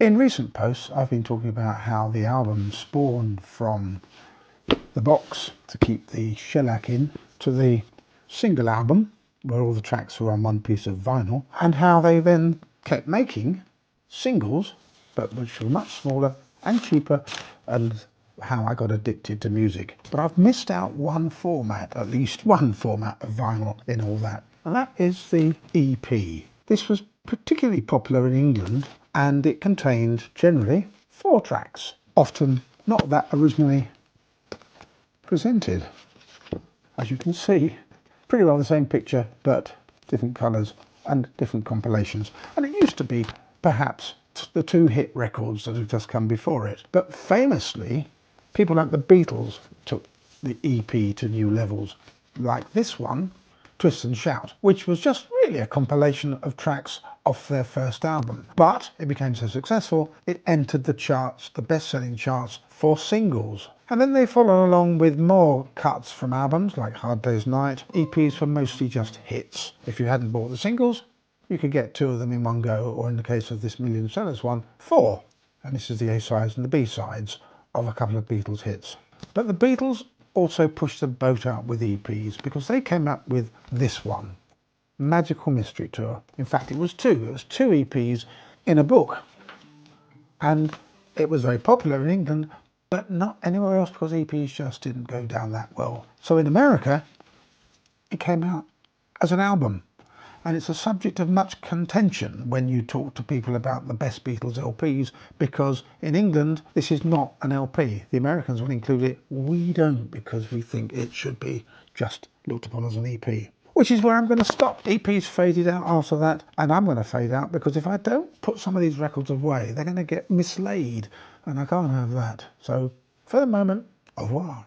In recent posts, I've been talking about how the album spawned from the box to keep the shellac in to the single album, where all the tracks were on one piece of vinyl, and how they then kept making singles, but which were much smaller and cheaper, and how I got addicted to music. But I've missed out one format, at least one format of vinyl in all that, and that is the EP. This was particularly popular in England, and it contained generally 4 tracks, often not that originally presented. As you can see, pretty well the same picture, but different colours and different compilations. And it used to be perhaps the 2 hit records that have just come before it. But famously, people like the Beatles took the EP to new levels, like this one, Twist and Shout, which was just really a compilation of tracks off their first album. But it became so successful, it entered the charts, the best-selling charts, for singles. And then they followed along with more cuts from albums like Hard Day's Night. EPs were mostly just hits. If you hadn't bought the singles, you could get 2 of them in one go, or in the case of this Million Sellers one, 4. And this is the A-sides and the B-sides of a couple of Beatles hits. But the Beatles also pushed the boat out with EPs, because they came up with this one, Magical Mystery Tour. In fact, it was 2. It was 2 EPs in a book. And it was very popular in England, but not anywhere else, because EPs just didn't go down that well. So in America, it came out as an album. And it's a subject of much contention when you talk to people about the best Beatles LPs, because in England, this is not an LP. The Americans will include it. We don't, because we think it should be just looked upon as an EP. Which is where I'm going to stop. EPs faded out after that, and I'm going to fade out, because if I don't put some of these records away, they're going to get mislaid, and I can't have that. So, for the moment, au revoir.